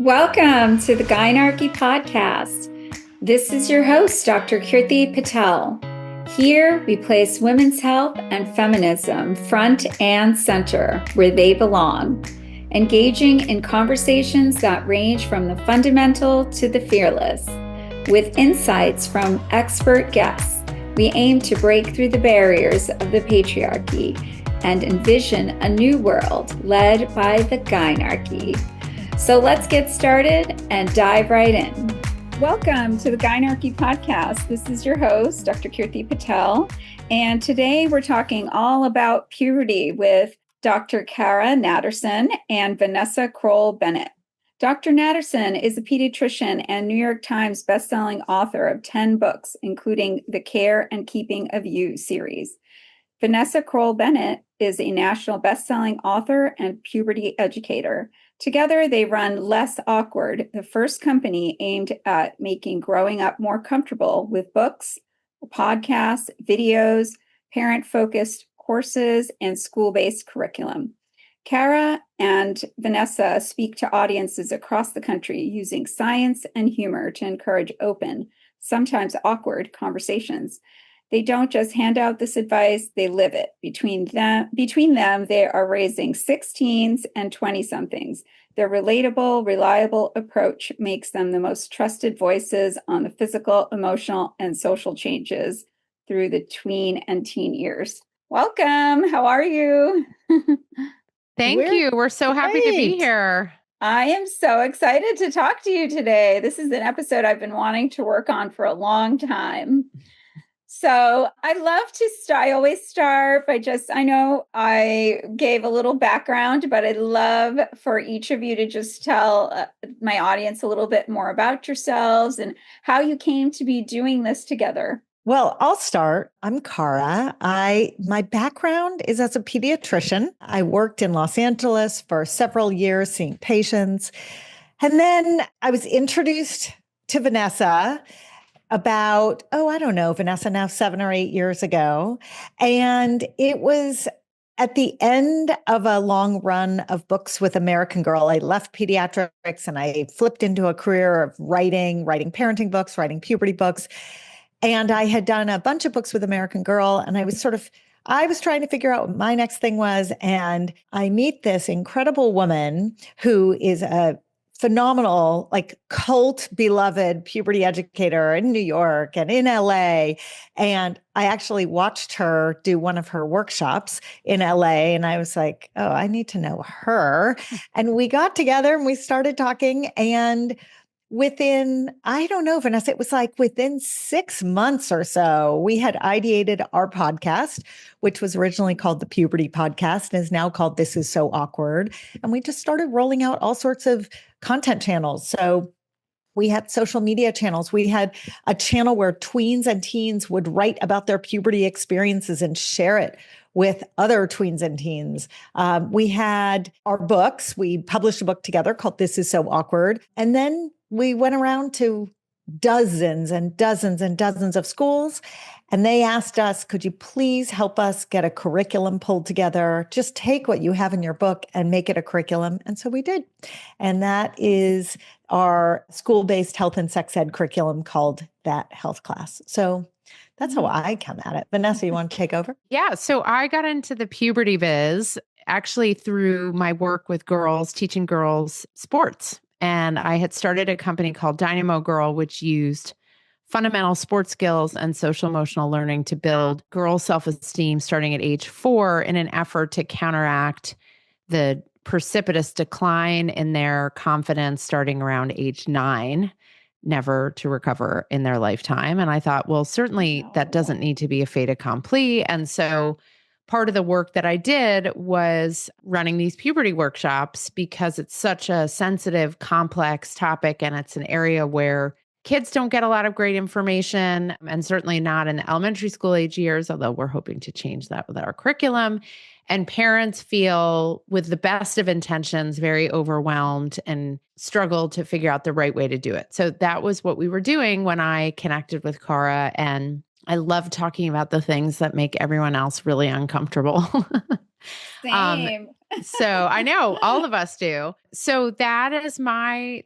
Welcome to the Gynarchy Podcast. This is your host, Dr. Kirti Patel. Here we place women's health and feminism front and center where they belong, engaging in conversations that range from the fundamental to the fearless. With insights from expert guests, we aim to break through the barriers of the patriarchy and envision a new world led by the Gynarchy. So let's get started and dive right in. Welcome to the Gynarchy Podcast. This is your host, Dr. Kirti Patel, and today we're talking all about puberty with Dr. Cara Natterson and Vanessa Kroll-Bennett. Dr. Natterson is a pediatrician and New York Times bestselling author of 10 books, including the Care and Keeping of You series. Vanessa Kroll-Bennett is a national bestselling author and puberty educator. Together, they run Less Awkward, the first company aimed at making growing up more comfortable with books, podcasts, videos, parent-focused courses, and school-based curriculum. Cara and Vanessa speak to audiences across the country using science and humor to encourage open, sometimes awkward conversations. They don't just hand out this advice, they live it. Between them, they are raising 16s and 20-somethings. Their relatable, reliable approach makes them the most trusted voices on the physical, emotional, and social changes through the tween and teen years. Welcome. How are you? Thank you. We're so happy to be here. I am so excited to talk to you today. This is an episode I've been wanting to work on for a long time. So I love to start, I always start by I know I gave a little background, but I'd love for each of you to just tell my audience a little bit more about yourselves and how you came to be doing this together. Well, I'll start. I'm Cara. My background is as a pediatrician. I worked in Los Angeles for several years seeing patients. And then I was introduced to Vanessa about, Vanessa now 7 or 8 years ago. And it was at the end of a long run of books with American Girl. I left pediatrics and I flipped into a career of writing parenting books, writing puberty books. And I had done a bunch of books with American Girl, and I was trying to figure out what my next thing was. And I meet this incredible woman who is a phenomenal, cult beloved puberty educator in New York and in LA. And I actually watched her do one of her workshops in LA. And I was like, oh, I need to know her. And we got together and we started talking, and within, Vanessa, it was within 6 months or so, we had ideated our podcast, which was originally called the Puberty Podcast and is now called This Is So Awkward. And we just started rolling out all sorts of content channels. So we had social media channels. We had a channel where tweens and teens would write about their puberty experiences and share it with other tweens and teens. We had our books. We published a book together called This Is So Awkward. And then we went around to dozens and dozens and dozens of schools, and they asked us, could you please help us get a curriculum pulled together? Just take what you have in your book and make it a curriculum. And so we did. And that is our school-based health and sex ed curriculum called That Health Class. So that's how I come at it. Vanessa, you want to take over? Yeah. So I got into the puberty biz actually through my work with girls, teaching girls sports. And I had started a company called Dynamo Girl, which used fundamental sports skills and social emotional learning to build girls' self-esteem starting at age 4 in an effort to counteract the precipitous decline in their confidence starting around age 9, never to recover in their lifetime. And I thought, well, certainly that doesn't need to be a fait accompli. And so part of the work that I did was running these puberty workshops because it's such a sensitive, complex topic. And it's an area where kids don't get a lot of great information, and certainly not in the elementary school age years, although we're hoping to change that with our curriculum. And parents feel, with the best of intentions, very overwhelmed and struggle to figure out the right way to do it. So that was what we were doing when I connected with Cara, and I love talking about the things that make everyone else really uncomfortable. Same. So I know all of us do. So that's my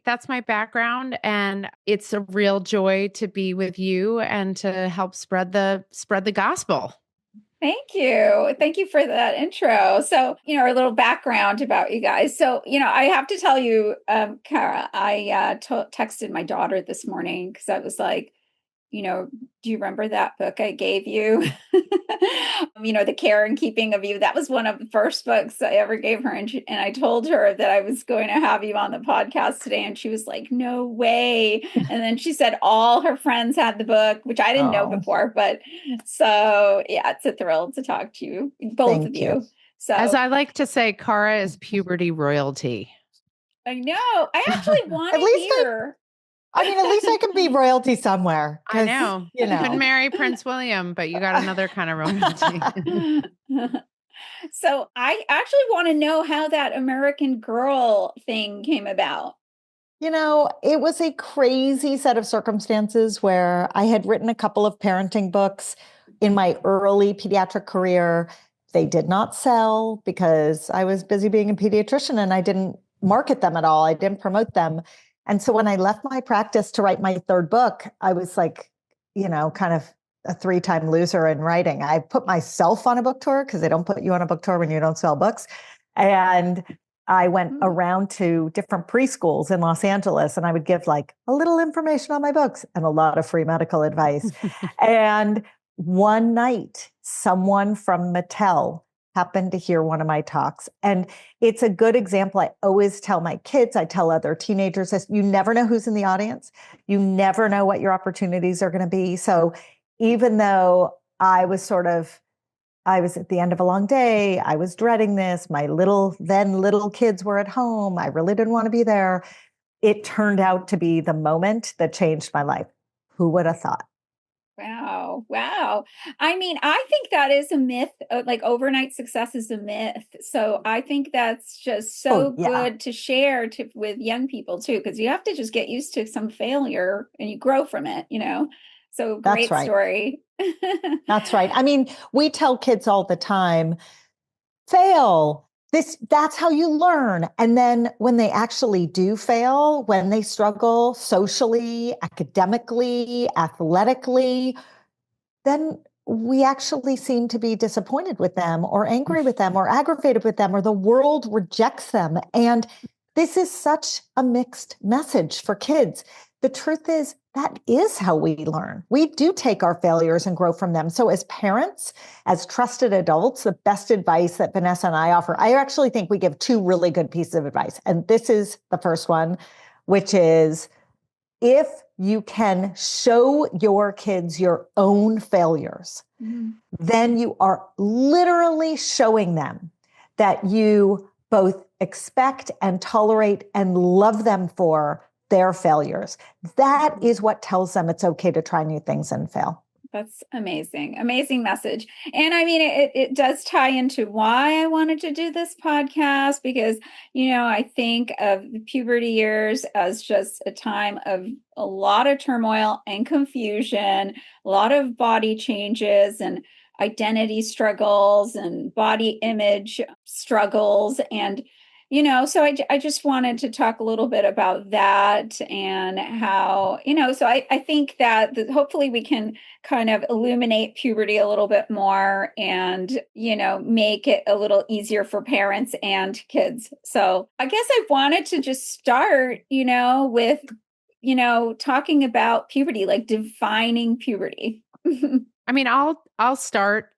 background, and it's a real joy to be with you and to help spread the gospel. Thank you. Thank you for that intro. So, a little background about you guys. So, I have to tell you, Cara, I texted my daughter this morning because I was like, do you remember that book I gave you? The Care and Keeping of You. That was one of the first books I ever gave her. And I told her that I was going to have you on the podcast today. And she was like, no way. And then she said all her friends had the book, which I didn't know before. But so, yeah, it's a thrill to talk to you, both of you. So, as I like to say, Cara is puberty royalty. I know. I actually want to hear. At least I can be royalty somewhere. I know. You couldn't marry Prince William, but you got another kind of royalty. So I actually want to know how that American Girl thing came about. It was a crazy set of circumstances where I had written a couple of parenting books in my early pediatric career. They did not sell because I was busy being a pediatrician and I didn't market them at all. I didn't promote them. And so when I left my practice to write my third book, I was like, kind of a 3-time loser in writing. I put myself on a book tour because they don't put you on a book tour when you don't sell books. And I went around to different preschools in Los Angeles and I would give like a little information on my books and a lot of free medical advice. And one night, someone from Mattel happened to hear one of my talks. And it's a good example. I always tell my kids, I tell other teenagers this, you never know who's in the audience. You never know what your opportunities are going to be. So even though I was at the end of a long day, I was dreading this, my little kids were at home, I really didn't want to be there. It turned out to be the moment that changed my life. Who would have thought? Wow. I think that is a myth. Like overnight success is a myth. So I think that's just so good to share with young people too, because you have to just get used to some failure and you grow from it, So great story. That's right. We tell kids all the time, fail. That's how you learn. And then when they actually do fail, when they struggle socially, academically, athletically, then we actually seem to be disappointed with them or angry with them or aggravated with them or the world rejects them. And this is such a mixed message for kids. The truth is that is how we learn. We do take our failures and grow from them. So as parents, as trusted adults, the best advice that Vanessa and I offer, I actually think we give 2 really good pieces of advice. And this is the first one, which is if you can show your kids your own failures, then you are literally showing them that you both expect and tolerate and love them for their failures. That is what tells them it's okay to try new things and fail. That's amazing. Amazing message. And it does tie into why I wanted to do this podcast because, I think of the puberty years as just a time of a lot of turmoil and confusion, a lot of body changes and identity struggles and body image struggles. And so I just wanted to talk a little bit about that and how, so I think that hopefully we can kind of illuminate puberty a little bit more and, make it a little easier for parents and kids. So I guess I wanted to just start, with, talking about puberty, like defining puberty. I'll start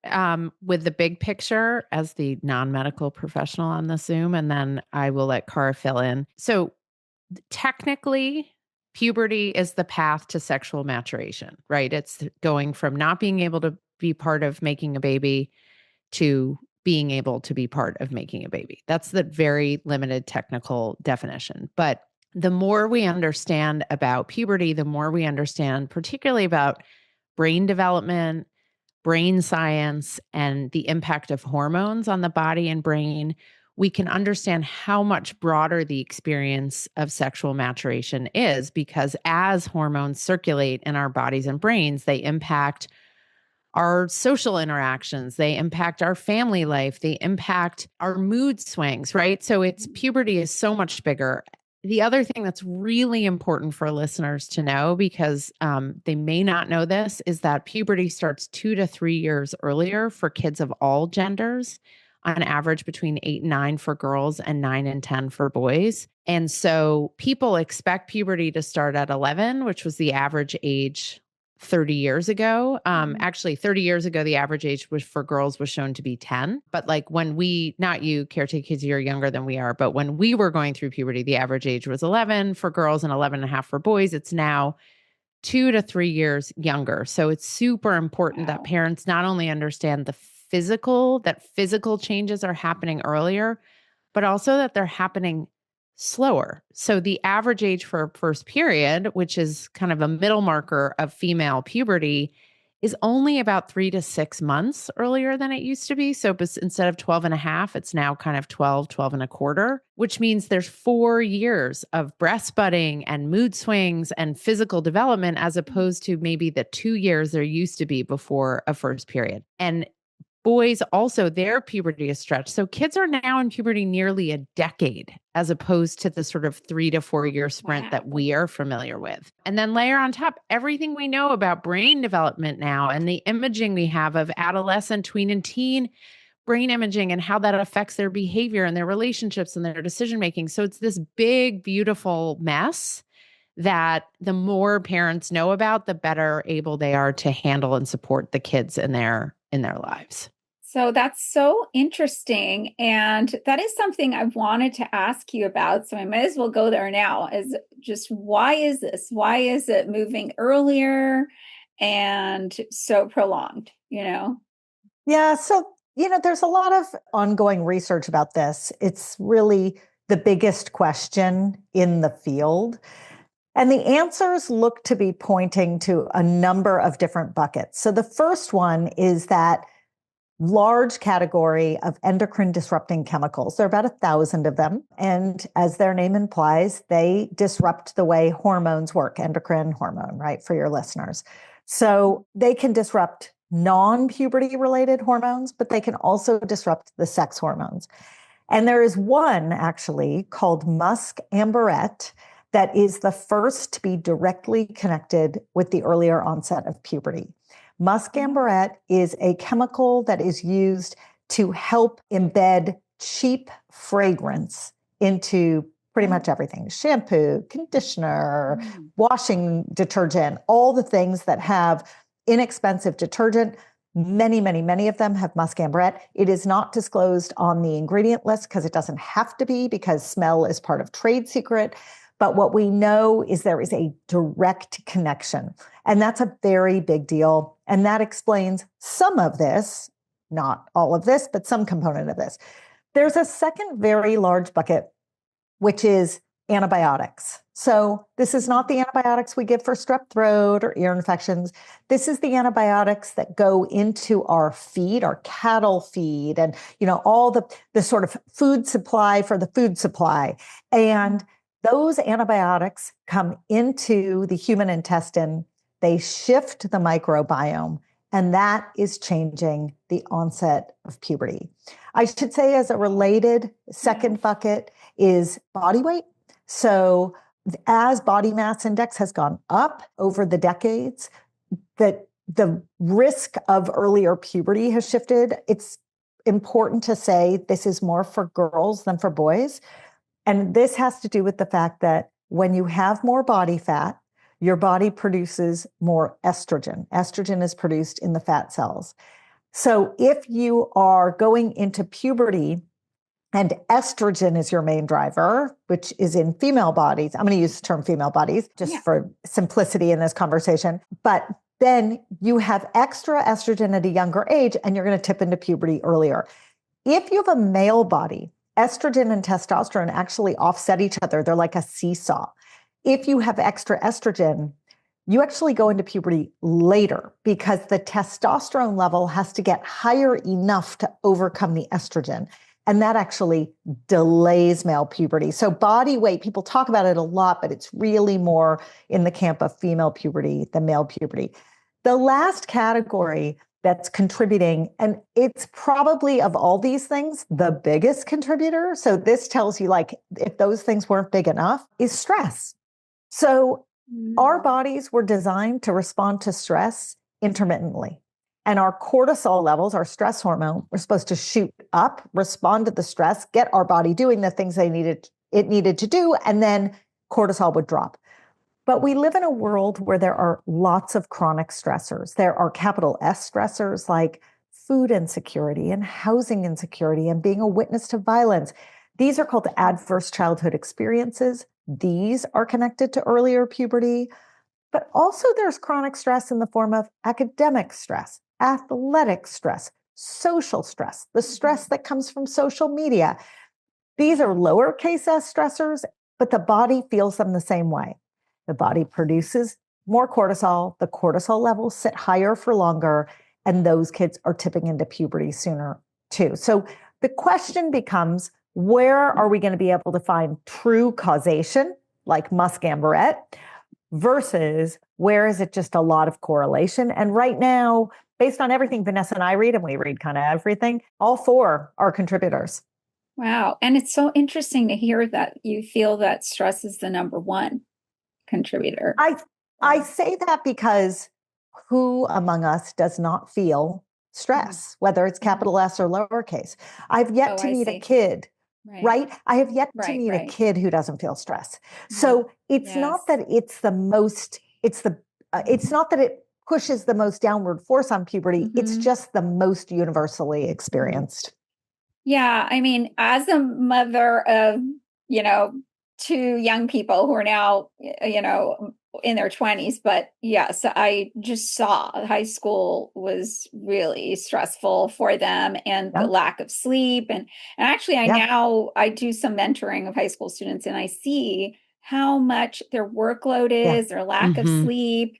with the big picture as the non-medical professional on the Zoom, and then I will let Cara fill in. So technically, puberty is the path to sexual maturation, right? It's going from not being able to be part of making a baby to being able to be part of making a baby. That's the very limited technical definition. But the more we understand about puberty, the more we understand particularly about brain development, brain science, and the impact of hormones on the body and brain, we can understand how much broader the experience of sexual maturation is, because as hormones circulate in our bodies and brains, they impact our social interactions. They impact our family life. They impact our mood swings, right? So puberty is so much bigger. The other thing that's really important for listeners to know, because they may not know this, is that puberty starts 2 to 3 years earlier for kids of all genders, on average between 8 and 9 for girls and 9 and 10 for boys. And so people expect puberty to start at 11, which was the average age 30 years ago. Actually, 30 years ago, the average age was for girls was shown to be 10. But like when not you, caretaker kids, you're younger than we are, but when we were going through puberty, the average age was 11 for girls and 11 and a half for boys. It's now 2 to 3 years younger. So it's super important that parents not only understand that physical changes are happening earlier, but also that they're happening slower. So the average age for first period, which is kind of a middle marker of female puberty, is only about 3 to 6 months earlier than it used to be. So instead of 12 and a half, it's now kind of 12 and a quarter, which means there's 4 years of breast budding and mood swings and physical development, as opposed to maybe the 2 years there used to be before a first period. And boys also, their puberty is stretched. So kids are now in puberty nearly a decade, as opposed to the sort of 3 to 4 year sprint that we are familiar with. And then layer on top everything we know about brain development now and the imaging we have of adolescent, tween, and teen brain imaging and how that affects their behavior and their relationships and their decision making. So it's this big, beautiful mess that the more parents know about, the better able they are to handle and support the kids in their lives. So that's so interesting. And that is something I wanted to ask you about. So I might as well go there now, is just why is this? Why is it moving earlier and so prolonged, Yeah. So, there's a lot of ongoing research about this. It's really the biggest question in the field. And the answers look to be pointing to a number of different buckets. So the first one is that large category of endocrine disrupting chemicals. There are about 1,000 of them. And as their name implies, they disrupt the way hormones work, endocrine hormone, right, for your listeners. So they can disrupt non-puberty related hormones, but they can also disrupt the sex hormones. And there is one actually called musc-amberette that is the first to be directly connected with the earlier onset of puberty. Musc-amberette is a chemical that is used to help embed cheap fragrance into pretty much everything: shampoo, conditioner, washing detergent, all the things that have inexpensive detergent. Many of them have musc-amberette. It is not disclosed on the ingredient list because it doesn't have to be, because smell is part of trade secret. But what we know is there is a direct connection, and that's a very big deal. And that explains some of this, not all of this, but some component of this. There's a second very large bucket, which is antibiotics. So this is not the antibiotics we give for strep throat or ear infections. This is the antibiotics that go into our feed, our cattle feed, and all the sort of food supply for the food supply. And those antibiotics come into the human intestine, they shift the microbiome, and that is changing the onset of puberty. I should say, as a related second bucket is body weight. So as body mass index has gone up over the decades, that the risk of earlier puberty has shifted. It's important to say this is more for girls than for boys. And this has to do with the fact that when you have more body fat, your body produces more estrogen. Estrogen is produced in the fat cells. So if you are going into puberty and estrogen is your main driver, which is in female bodies, I'm going to use the term female bodies just for simplicity in this conversation, but then you have extra estrogen at a younger age and you're going to tip into puberty earlier. If you have a male body, estrogen and testosterone actually offset each other. They're like a seesaw. If you have extra estrogen, you actually go into puberty later because the testosterone level has to get higher enough to overcome the estrogen. And that actually delays male puberty. So body weight, people talk about it a lot, but it's really more in the camp of female puberty than male puberty. The last category that's contributing. And it's probably, of all these things, the biggest contributor. So this tells you, like, if those things weren't big enough, is stress. So our bodies were designed to respond to stress intermittently. And our cortisol levels, our stress hormone, were supposed to shoot up, respond to the stress, get our body doing the things it needed to do, and then cortisol would drop. But we live in a world where there are lots of chronic stressors. There are capital S stressors like food insecurity and housing insecurity and being a witness to violence. These are called adverse childhood experiences. These are connected to earlier puberty. But also there's chronic stress in the form of academic stress, athletic stress, social stress, the stress that comes from social media. These are lowercase s stressors, but the body feels them the same way. The body produces more cortisol. The cortisol levels sit higher for longer, and those kids are tipping into puberty sooner too. So the question becomes, where are we going to be able to find true causation, like Musk-Amberette, versus where is it just a lot of correlation? And right now, based on everything Vanessa and I read, and we read kind of everything, all four are contributors. Wow. And it's so interesting to hear that you feel that stress is the number one contributor. I say that because who among us does not feel stress, whether it's capital S or lowercase? I've yet to meet a kid, right? I have yet to meet a kid who doesn't feel stress. So it's not that it's the most, it's not that it pushes the most downward force on puberty. It's just the most universally experienced. Yeah. I mean, as a mother of, two young people who are now, in their 20s, but yes, I just saw high school was really stressful for them, and the lack of sleep. And actually I do some mentoring of high school students, and I see how much their workload is, their lack of sleep.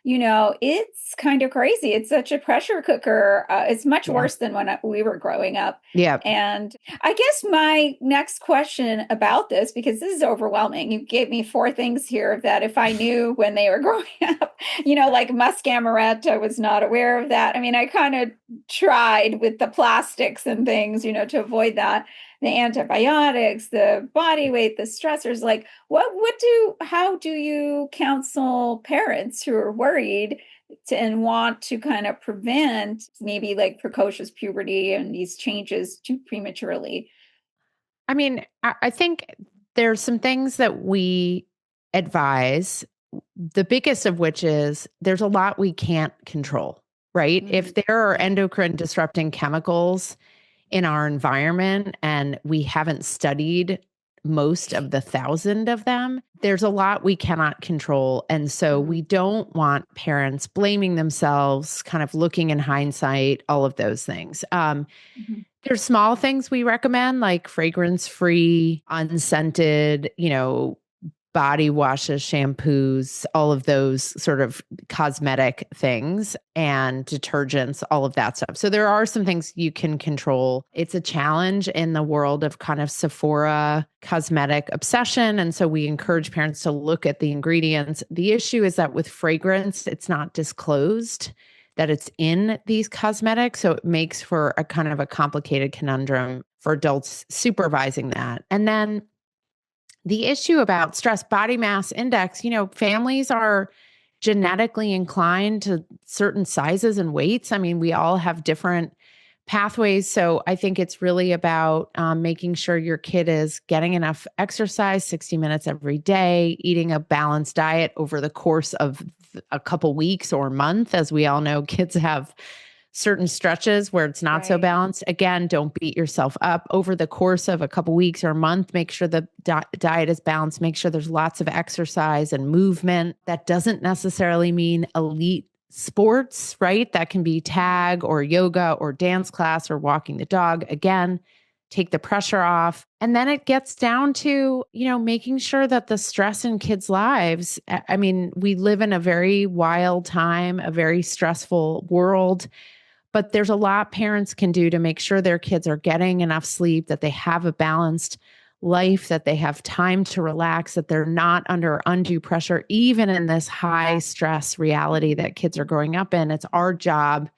It's kind of crazy. It's such a pressure cooker. It's much worse than when we were growing up. Yeah. And I guess my next question about this, because this is overwhelming, you gave me 4 things here that if I knew when they were growing up, like Musk-Amberette, I was not aware of that. I mean, I kind of tried with the plastics and things, to avoid that. The antibiotics, the body weight, the stressors, like how do you counsel parents who are worried and want to kind of prevent maybe like precocious puberty and these changes too prematurely? I mean, I think there's some things that we advise, the biggest of which is there's a lot we can't control, right? If there are endocrine disrupting chemicals in our environment and we haven't studied most of the 1,000 of them, there's a lot we cannot control. And so we don't want parents blaming themselves, kind of looking in hindsight, all of those things. There's small things we recommend, like fragrance-free, unscented, body washes, shampoos, all of those sort of cosmetic things, and detergents, all of that stuff. So there are some things you can control. It's a challenge in the world of kind of Sephora cosmetic obsession. And so we encourage parents to look at the ingredients. The issue is that with fragrance, it's not disclosed that it's in these cosmetics. So it makes for a kind of a complicated conundrum for adults supervising that. And then the issue about stress body mass index, families are genetically inclined to certain sizes and weights. I mean, we all have different pathways. So I think it's really about making sure your kid is getting enough exercise, 60 minutes every day, eating a balanced diet over the course of a couple weeks or month. As we all know, kids have certain stretches where it's not so balanced. Again, don't beat yourself up. Over the course of a couple weeks or a month, make sure the diet is balanced. Make sure there's lots of exercise and movement. That doesn't necessarily mean elite sports, right? That can be tag or yoga or dance class or walking the dog. Again, take the pressure off. And then it gets down to, making sure that the stress in kids' lives, I mean, we live in a very wild time, a very stressful world. But there's a lot parents can do to make sure their kids are getting enough sleep, that they have a balanced life, that they have time to relax, that they're not under undue pressure, even in this high stress reality that kids are growing up in. It's our job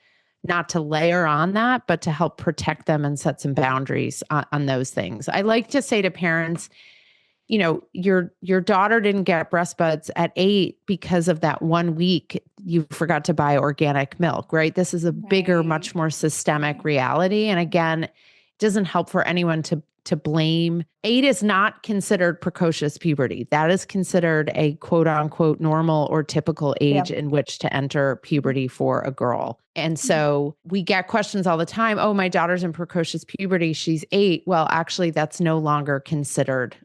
not to layer on that, but to help protect them and set some boundaries on those things. I like to say to parents, you know, your daughter didn't get breast buds at 8 because of that 1 week you forgot to buy organic milk, right? This is a bigger, much more systemic reality. And again, it doesn't help for anyone to blame. 8 is not considered precocious puberty. That is considered a quote unquote normal or typical age in which to enter puberty for a girl. And so we get questions all the time. Oh, my daughter's in precocious puberty. She's 8. Well, actually, that's no longer considered.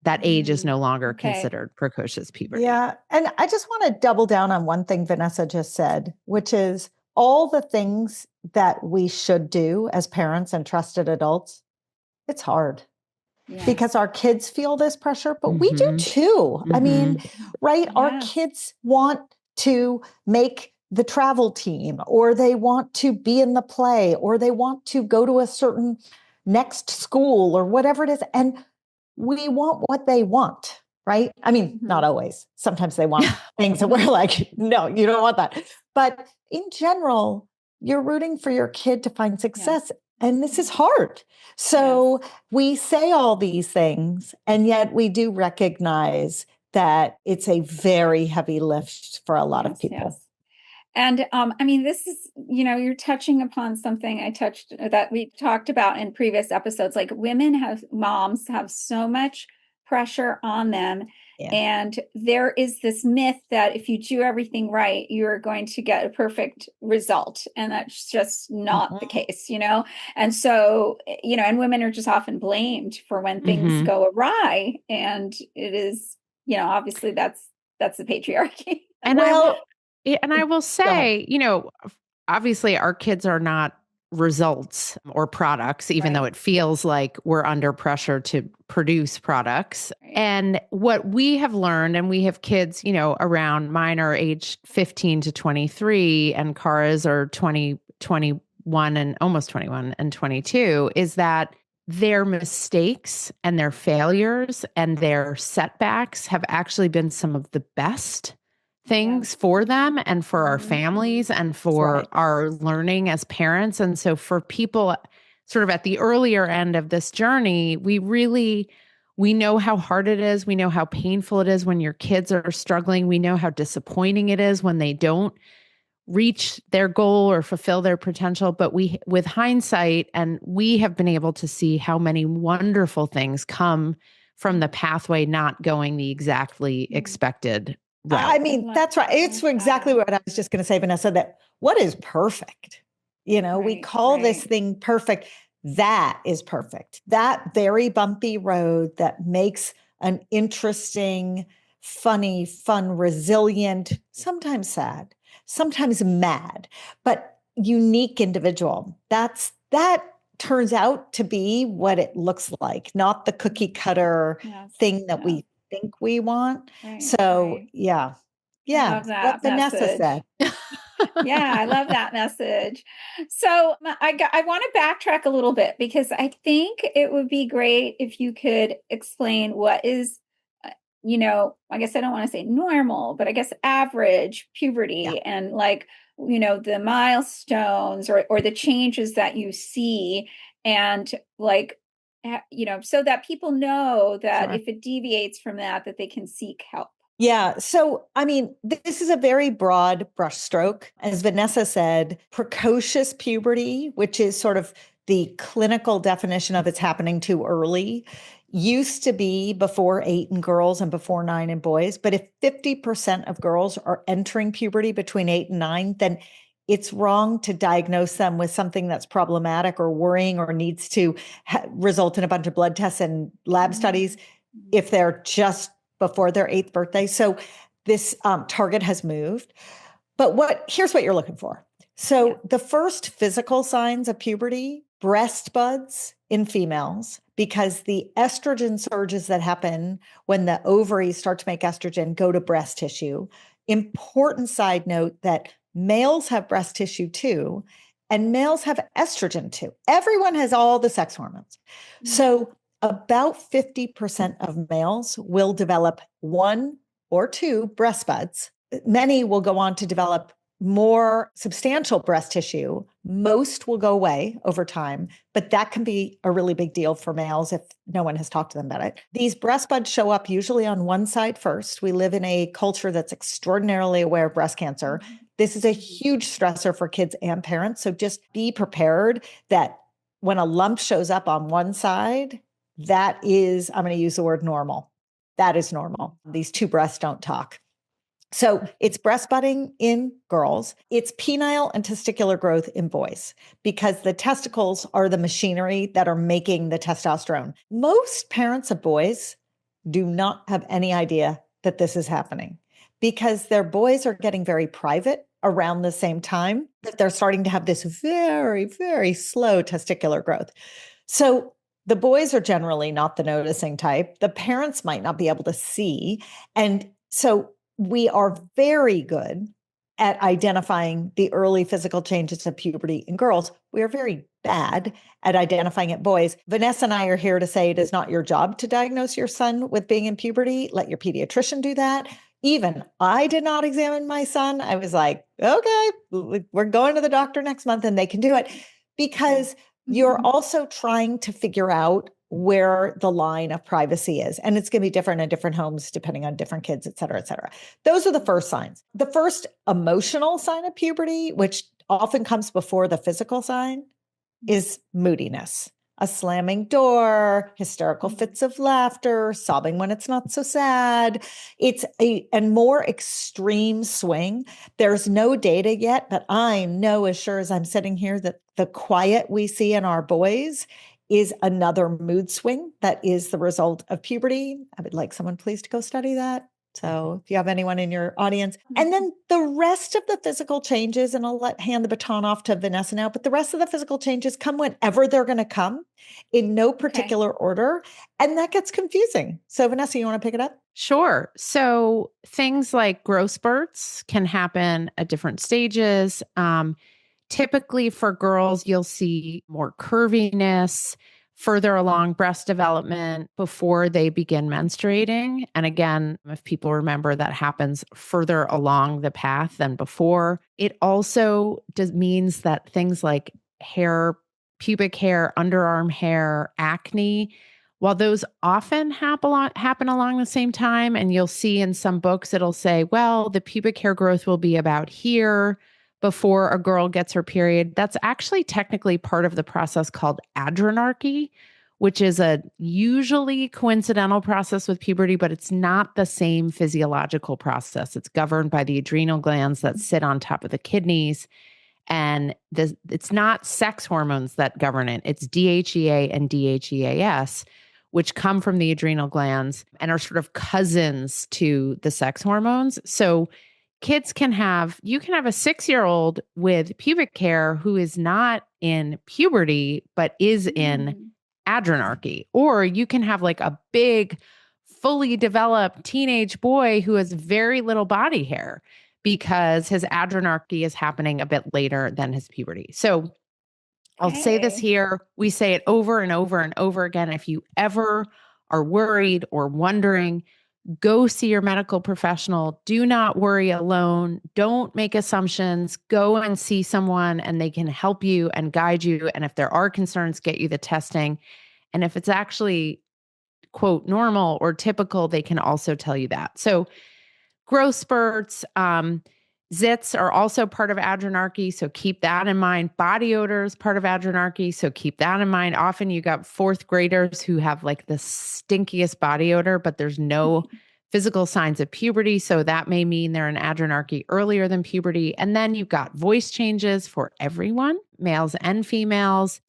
That age is no longer considered precocious puberty. Yeah. And I just want to double down on one thing Vanessa just said, which is all the things that we should do as parents and trusted adults. It's hard because our kids feel this pressure, but we do too. I mean, right? Our kids want to make the travel team, or they want to be in the play, or they want to go to a certain next school or whatever it is. And we want what they want, right? I mean, not always. Sometimes they want things that we're like, no, you don't want that. But in general, you're rooting for your kid to find success. And this is hard. So we say all these things, and yet we do recognize that it's a very heavy lift for a lot of people. And I mean, this is, you know, you're touching upon something that we talked about in previous episodes. Like moms have so much pressure on them. Yeah. And there is this myth that if you do everything right, you're going to get a perfect result. And that's just not the case, you know? And so, you know, and women are just often blamed for when things go awry. And it is, you know, obviously that's the patriarchy. And I will say, you know, obviously our kids are not results or products, even though it feels like we're under pressure to produce products. And what we have learned, and we have kids, you know, around mine are aged 15 to 23 and Cara's are 20, 21 and almost 21 and 22, is that their mistakes and their failures and their setbacks have actually been some of the best things for them and for our families and for our learning as parents. And so for people sort of at the earlier end of this journey, we know how hard it is. We know how painful it is when your kids are struggling. We know how disappointing it is when they don't reach their goal or fulfill their potential. But with hindsight, and we have been able to see how many wonderful things come from the pathway not going the exactly expected route. I mean, that's right. It's exactly what I was just going to say, Vanessa, that what is perfect? You know, we call this thing perfect. That is perfect. That very bumpy road that makes an interesting, funny, fun, resilient, sometimes sad, sometimes mad, but unique individual. That turns out to be what it looks like, not the cookie cutter thing that we think we want. Yeah. I love that what Vanessa said. Yeah, I love that message. So I want to backtrack a little bit because I think it would be great if you could explain what is, you know, I guess I don't want to say normal, but I guess average puberty and like, you know, the milestones or the changes that you see and like, you know, so that people know that if it deviates from that they can seek help. Yeah. So, I mean, this is a very broad brushstroke. As Vanessa said, precocious puberty, which is sort of the clinical definition of it's happening too early, used to be before 8 in girls and before 9 in boys. But if 50% of girls are entering puberty between 8 and 9, then it's wrong to diagnose them with something that's problematic or worrying or needs to result in a bunch of blood tests and lab studies if they're just before their 8th birthday. So this target has moved. But here's what you're looking for. So the first physical signs of puberty, breast buds in females, because the estrogen surges that happen when the ovaries start to make estrogen go to breast tissue. Important side note that males have breast tissue too, and males have estrogen too. Everyone has all the sex hormones. So about 50% of males will develop 1 or 2 breast buds. Many will go on to develop more substantial breast tissue, most will go away over time, but that can be a really big deal for males if no one has talked to them about it. These breast buds show up usually on one side first. We live in a culture that's extraordinarily aware of breast cancer. This is a huge stressor for kids and parents. So just be prepared that when a lump shows up on one side, that is, I'm going to use the word normal. That is normal. These two breasts don't talk. So it's breast budding in girls. It's penile and testicular growth in boys because the testicles are the machinery that are making the testosterone. Most parents of boys do not have any idea that this is happening because their boys are getting very private around the same time that they're starting to have this very, very slow testicular growth. So the boys are generally not the noticing type. The parents might not be able to see. And so we are very good at identifying the early physical changes of puberty in girls. We are very bad at identifying it boys. Vanessa and I are here to say it is not your job to diagnose your son with being in puberty. Let your pediatrician do that. Even I did not examine my son. I was like, okay, we're going to the doctor next month and they can do it because you're also trying to figure out where the line of privacy is. And it's going to be different in different homes, depending on different kids, et cetera, et cetera. Those are the first signs. The first emotional sign of puberty, which often comes before the physical sign, is moodiness. A slamming door, hysterical fits of laughter, sobbing when it's not so sad. It's a more extreme swing. There's no data yet, but I know as sure as I'm sitting here that the quiet we see in our boys is another mood swing that is the result of puberty. I would like someone please to go study that. So if you have anyone in your audience, and then the rest of the physical changes, and I'll hand the baton off to Vanessa now, but the rest of the physical changes come whenever they're going to come in no particular order. And that gets confusing. So Vanessa, you want to pick it up? Sure. So things like growth spurts can happen at different stages. Typically for girls, you'll see more curviness further along breast development before they begin menstruating. And again, if people remember, that happens further along the path than before. It also means that things like hair, pubic hair, underarm hair, acne, while those often happen along the same time, and you'll see in some books, it'll say, well, the pubic hair growth will be about here before a girl gets her period. That's actually technically part of the process called adrenarche, which is a usually coincidental process with puberty, but it's not the same physiological process. It's governed by the adrenal glands that sit on top of the kidneys. And it's not sex hormones that govern it. It's DHEA and DHEAS, which come from the adrenal glands and are sort of cousins to the sex hormones. So you can have a 6-year-old with pubic hair who is not in puberty, but is in adrenarche. Or you can have like a big, fully developed teenage boy who has very little body hair because his adrenarche is happening a bit later than his puberty. So I'll say this here. We say it over and over and over again. If you ever are worried or wondering, go see your medical professional. Do not worry alone. Don't make assumptions. Go and see someone and they can help you and guide you. And if there are concerns, get you the testing. And if it's actually, quote, normal or typical, they can also tell you that. So growth spurts, zits are also part of adrenarche, so keep that in mind. Body odor is part of adrenarche, so keep that in mind. Often you got 4th graders who have like the stinkiest body odor, but there's no physical signs of puberty, so that may mean they're in adrenarche earlier than puberty. And then you've got voice changes for everyone, males and females.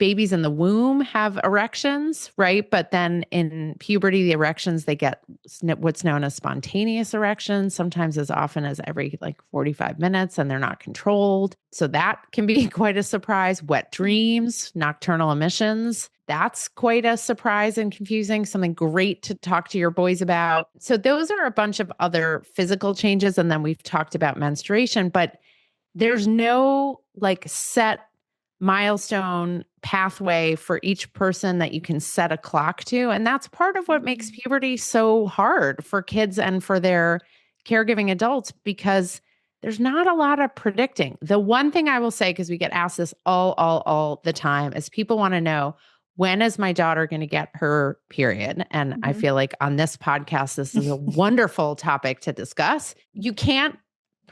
Babies in the womb have erections, right? But then in puberty, the erections, they get what's known as spontaneous erections, sometimes as often as every 45 minutes, and they're not controlled. So that can be quite a surprise. Wet dreams, nocturnal emissions, that's quite a surprise and confusing, something great to talk to your boys about. So those are a bunch of other physical changes. And then we've talked about menstruation, but there's no set milestone pathway for each person that you can set a clock to. And that's part of what makes puberty so hard for kids and for their caregiving adults because there's not a lot of predicting. The one thing I will say, because we get asked this all the time, is people want to know, when is my daughter going to get her period? And I feel like on this podcast, this is a wonderful topic to discuss. You can't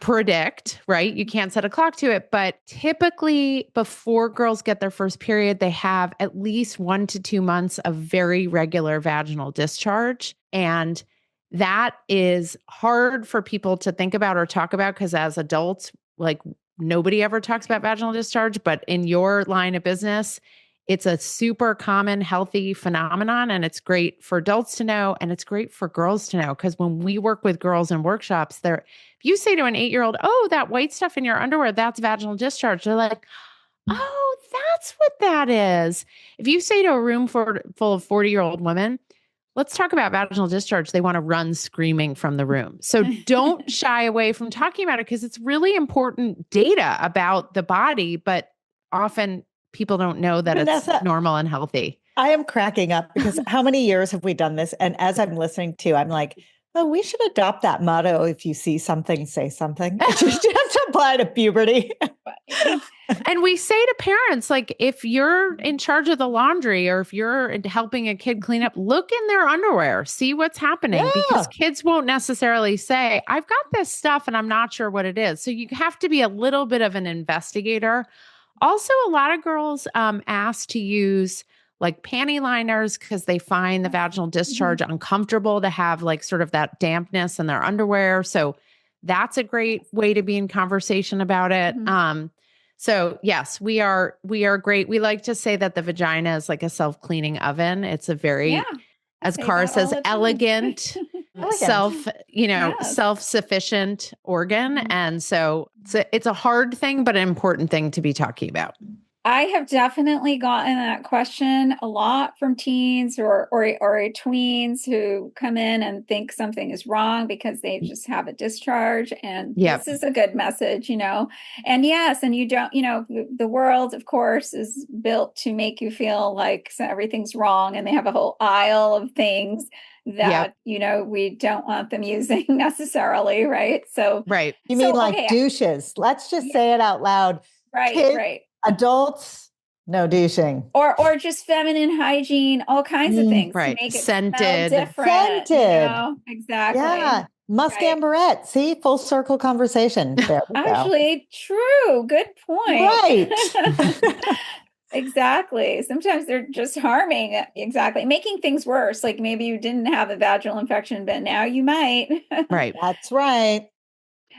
predict, right? You can't set a clock to it, but typically before girls get their first period, they have at least 1 to 2 months of very regular vaginal discharge. And that is hard for people to think about or talk about because as adults, like nobody ever talks about vaginal discharge, but in your line of business, it's a super common healthy phenomenon, and it's great for adults to know, and it's great for girls to know. Because when we work with girls in workshops, if you say to an 8-year-old, "Oh, that white stuff in your underwear, that's vaginal discharge," they're like, "Oh, that's what that is." If you say to a room full of 40-year-old women, "Let's talk about vaginal discharge," they want to run screaming from the room. So don't shy away from talking about it because it's really important data about the body, but often people don't know that Vanessa, it's normal and healthy. I am cracking up because how many years have we done this? And as I'm listening to, I'm like, oh, we should adopt that motto. If you see something, say something. You have to apply to puberty. And we say to parents, like, if you're in charge of the laundry or if you're helping a kid clean up, look in their underwear, see what's happening, because kids won't necessarily say, "I've got this stuff and I'm not sure what it is." So you have to be a little bit of an investigator. Also, a lot of girls ask to use like panty liners because they find the vaginal discharge uncomfortable to have like sort of that dampness in their underwear. So that's a great way to be in conversation about it. So yes, we are great. We like to say that the vagina is like a self-cleaning oven. It's a very, as Cara says, elegant, self-sufficient organ. And so it's a hard thing, but an important thing to be talking about. I have definitely gotten that question a lot from teens or tweens who come in and think something is wrong because they just have a discharge. And this is a good message, And yes, and you don't, the world, of course, is built to make you feel like everything's wrong. And they have a whole aisle of things that, we don't want them using necessarily. Right. So, You mean like douches? Let's just say it out loud. Right. Kids, right. Adults, no douching. Or just feminine hygiene, all kinds of things. Right. To make it Scented. smell different. Exactly. Yeah. Musk amberette. See, full circle conversation. There we Actually, true. Good point. Right. Exactly. Sometimes they're just harming. Exactly. Making things worse. Like maybe you didn't have a vaginal infection, but now you might. Right. That's right.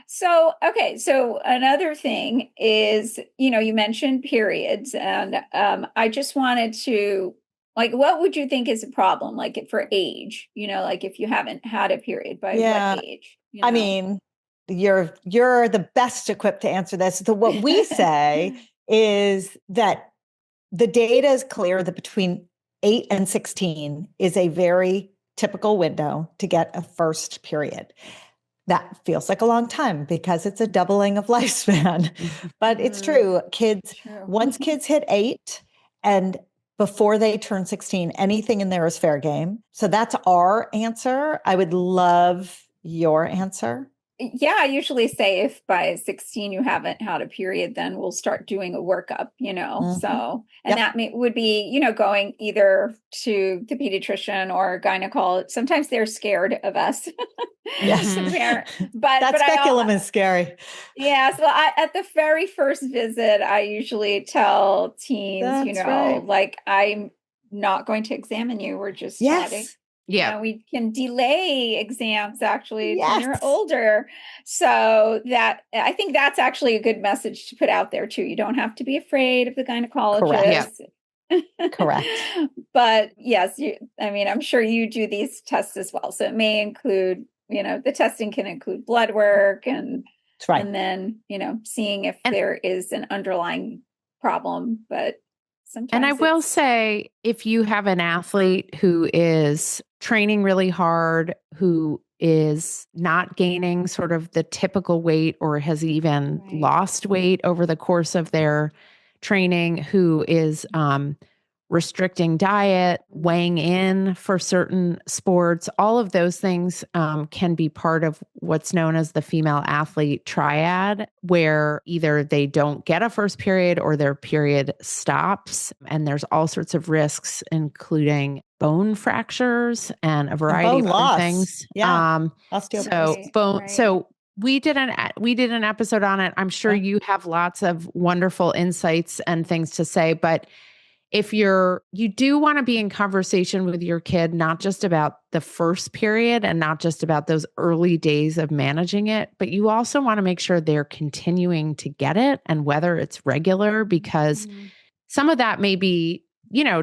So, okay. So another thing is, you mentioned periods, and I just wanted to, like, what would you think is a problem? Like for age, like if you haven't had a period, by what age? I mean, you're the best equipped to answer this. So what we say is that the data is clear that between 8 and 16 is a very typical window to get a first period. That feels like a long time because it's a doubling of lifespan, but it's true. Once kids hit 8 and before they turn 16, anything in there is fair game. So that's our answer. I would love your answer. Yeah, I usually say if by 16 you haven't had a period, then we'll start doing a workup, So, and that would be, going either to the pediatrician or gynecologist. Sometimes they're scared of us. Yes. But that speculum is scary. Yeah. So at the very first visit, I usually tell teens, like, I'm not going to examine you. We're just chatting. Yeah. We can delay exams actually when you're older. So that I think that's actually a good message to put out there too. You don't have to be afraid of the gynecologist. Correct. But yes, I'm sure you do these tests as well. So it may include, the testing can include blood work and then, seeing if there is an underlying problem, but and I will say, if you have an athlete who is training really hard, who is not gaining sort of the typical weight or has even lost weight over the course of their training, who is restricting diet, weighing in for certain sports, all of those things can be part of what's known as the female athlete triad, where either they don't get a first period or their period stops. And there's all sorts of risks, including bone fractures and a variety bone of other loss. things. Yeah. So we did an episode on it. I'm sure you have lots of wonderful insights and things to say, but if you do want to be in conversation with your kid, not just about the first period and not just about those early days of managing it, but you also want to make sure they're continuing to get it and whether it's regular, because some of that may be,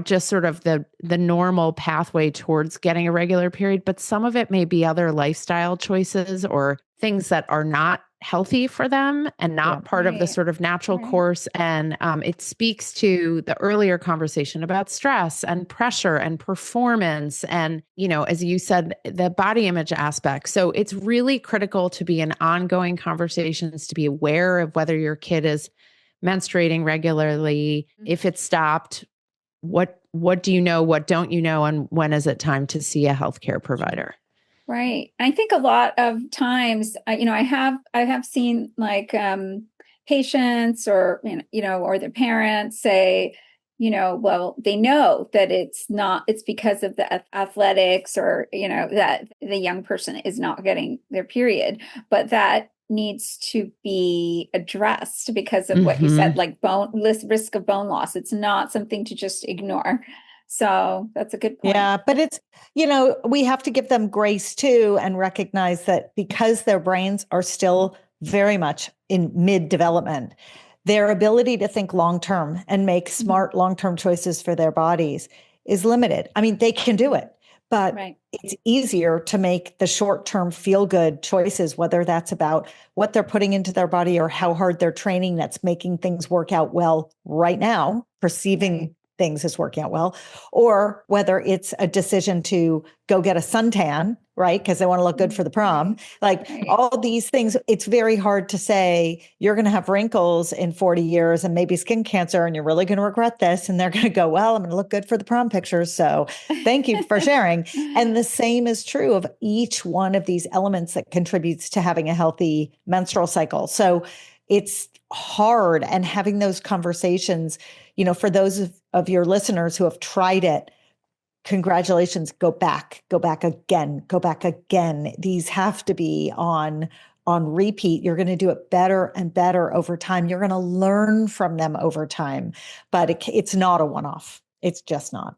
just sort of the normal pathway towards getting a regular period, but some of it may be other lifestyle choices or things that are not healthy for them and not part of the sort of natural course. And it speaks to the earlier conversation about stress and pressure and performance and, as you said, the body image aspect. So it's really critical to be in ongoing conversations, to be aware of whether your kid is menstruating regularly, if it's stopped, what do you know, what don't you know, and when is it time to see a healthcare provider? Right. I think a lot of times, I have seen like patients or their parents say, well, they know that it's because of the athletics or, that the young person is not getting their period, but that needs to be addressed because of what you said, like risk of bone loss. It's not something to just ignore. So that's a good point. Yeah, but it's, we have to give them grace too and recognize that because their brains are still very much in mid-development, their ability to think long-term and make smart long-term choices for their bodies is limited. I mean, they can do it, but it's easier to make the short-term feel-good choices, whether that's about what they're putting into their body or how hard they're training that's making things work out well right now, perceiving things is working out well, or whether it's a decision to go get a suntan, right? Because they want to look good for the prom. All these things, it's very hard to say you're going to have wrinkles in 40 years and maybe skin cancer, and you're really going to regret this. And they're going to go, well, I'm going to look good for the prom pictures. So thank you for sharing. And the same is true of each one of these elements that contributes to having a healthy menstrual cycle. So it's hard, and having those conversations, for those of your listeners who have tried it, congratulations, go back again. These have to be on repeat. You're going to do it better and better over time. You're going to learn from them over time, but it's not a one-off. It's just not.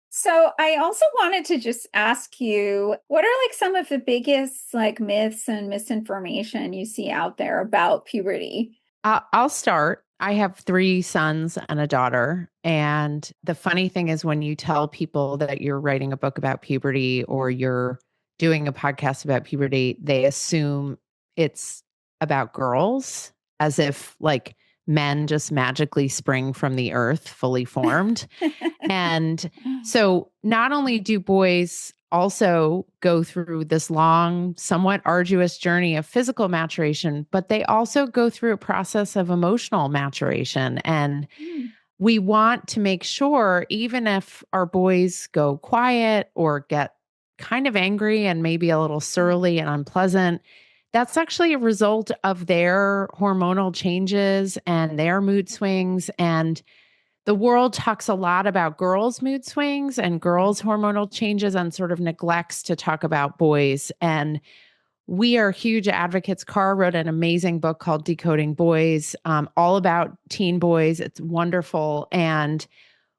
So I also wanted to just ask you, what are like some of the biggest like myths and misinformation you see out there about puberty? I'll start. I have 3 sons and a daughter. And the funny thing is, when you tell people that you're writing a book about puberty or you're doing a podcast about puberty, they assume it's about girls, as if like men just magically spring from the earth fully formed. And so not only do boys also go through this long, somewhat arduous journey of physical maturation, but they also go through a process of emotional maturation. And we want to make sure, even if our boys go quiet or get kind of angry and maybe a little surly and unpleasant, that's actually a result of their hormonal changes and their mood swings. And the world talks a lot about girls' mood swings and girls' hormonal changes and sort of neglects to talk about boys. And we are huge advocates. Cara wrote an amazing book called Decoding Boys, all about teen boys. It's wonderful. And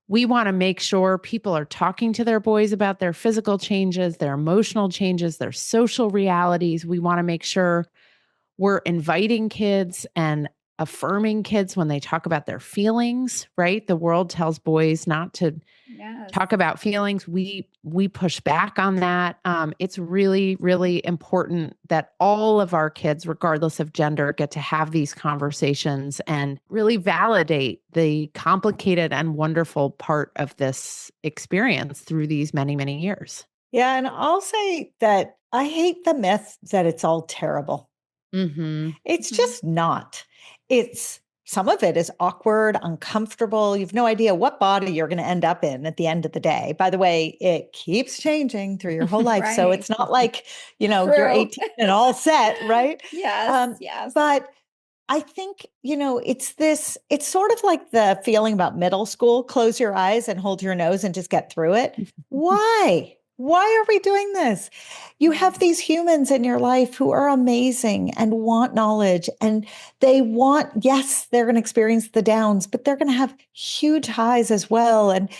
we want to make sure people are talking to their boys about their physical changes, their emotional changes, their social realities. We want to make sure we're inviting kids and affirming kids when they talk about their feelings, right? The world tells boys not to talk about feelings. We push back on that. It's really, really important that all of our kids, regardless of gender, get to have these conversations and really validate the complicated and wonderful part of this experience through these many, many years. Yeah. And I'll say that I hate the myth that it's all terrible. It's just not. It's some of it is awkward, uncomfortable. You've no idea what body you're going to end up in at the end of the day. By the way, it keeps changing through your whole life. Right. So it's not like, True. you're 18 and all set, right? Yes. But I think, it's sort of like the feeling about middle school. Close your eyes and hold your nose and just get through it. Why? Why are we doing this? You have these humans in your life who are amazing and want knowledge, and yes, they're going to experience the downs, but they're going to have huge highs as well. And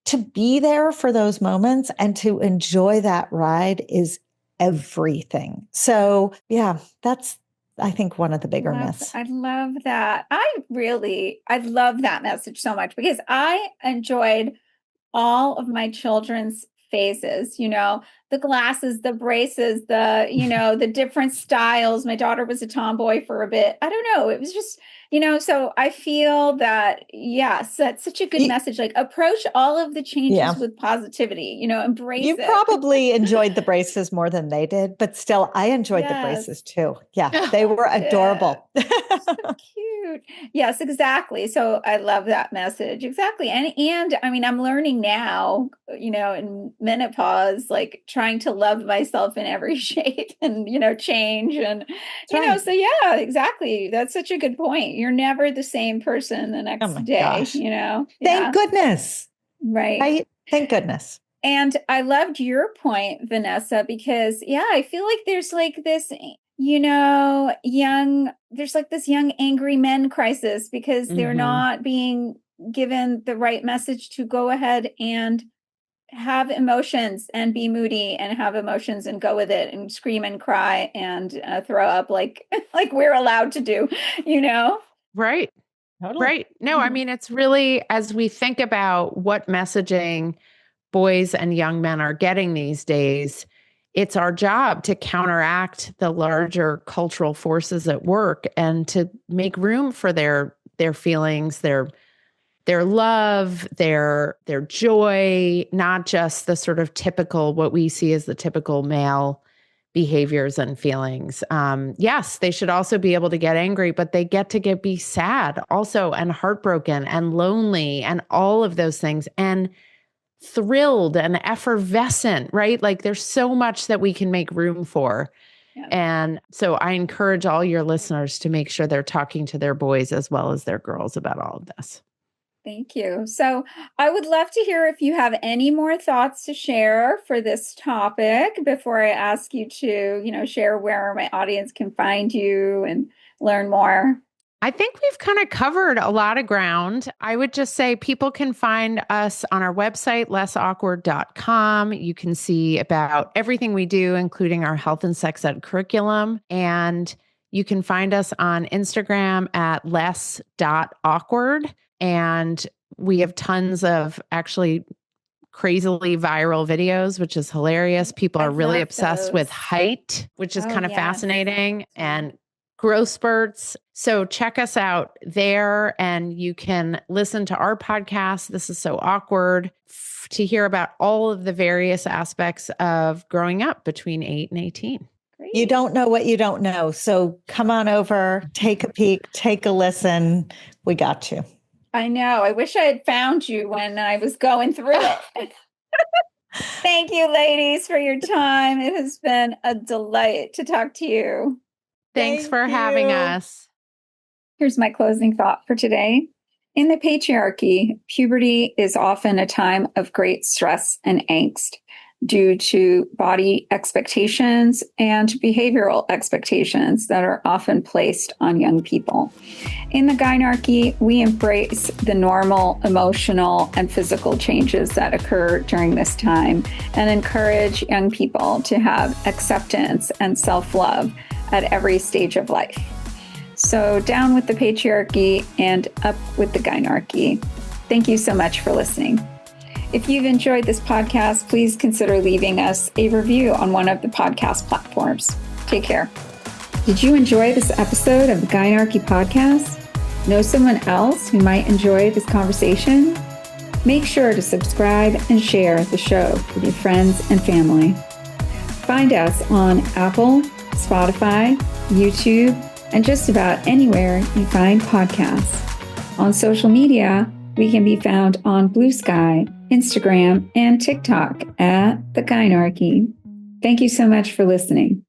to be there for those moments and to enjoy that ride is everything. So yeah, that's, I think, one of the bigger myths. I love that. I love that message so much because I enjoyed all of my children's phases, the glasses, the braces, the different styles. My daughter was a tomboy for a bit. I don't know. It was just, so I feel that, yes, that's such a good message. Like approach all of the changes with positivity, embrace You it. probably enjoyed the braces more than they did, but still I enjoyed the braces too. Yeah. They were adorable. So cute. Yes, exactly. So I love that message. Exactly. And I mean, I'm learning now, in menopause, like trying to love myself in every shape and, change and, so yeah, exactly. That's such a good point. You're never the same person the next day, gosh. Yeah. Thank goodness. Right. Thank goodness. And I loved your point, Vanessa, because I feel like there's like this, there's like this young angry men crisis because they're not being given the right message to go ahead and have emotions and be moody and have emotions and go with it and scream and cry and throw up like we're allowed to do, Right. Totally. Right. No, I mean, it's really, as we think about what messaging boys and young men are getting these days, it's our job to counteract the larger cultural forces at work and to make room for their feelings, their love, their joy, not just the sort of typical, what we see as the typical male behaviors and feelings. Yes, they should also be able to get angry, but they get to be sad also, and heartbroken and lonely and all of those things, and thrilled and effervescent, right? Like there's so much that we can make room for. Yeah. And so I encourage all your listeners to make sure they're talking to their boys as well as their girls about all of this. Thank you. So I would love to hear if you have any more thoughts to share for this topic before I ask you to, share where my audience can find you and learn more. I think we've kind of covered a lot of ground. I would just say people can find us on our website, lessawkward.com. You can see about everything we do, including our health and sex ed curriculum. And you can find us on Instagram at less.awkward. And we have tons of actually crazily viral videos, which is hilarious. People are really obsessed with height, which is kind of fascinating, and growth spurts. So check us out there, and you can listen to our podcast, This Is So Awkward, to hear about all of the various aspects of growing up between 8 and 18. Great. You don't know what you don't know. So come on over, take a peek, take a listen. We got you. I know. I wish I had found you when I was going through it. Thank you, ladies, for your time. It has been a delight to talk to you. Thanks for having us. Here's my closing thought for today. In the patriarchy, puberty is often a time of great stress and angst due to body expectations and behavioral expectations that are often placed on young people. In the Gynarchy, we embrace the normal emotional and physical changes that occur during this time and encourage young people to have acceptance and self-love at every stage of life. So down with the patriarchy and up with the Gynarchy. Thank you so much for listening. If you've enjoyed this podcast, please consider leaving us a review on one of the podcast platforms. Take care. Did you enjoy this episode of the Gynarchy Podcast? Know someone else who might enjoy this conversation? Make sure to subscribe and share the show with your friends and family. Find us on Apple, Spotify, YouTube, and just about anywhere you find podcasts. On social media, we can be found on Blue Sky, Instagram, and TikTok at The Gynarchy. Thank you so much for listening.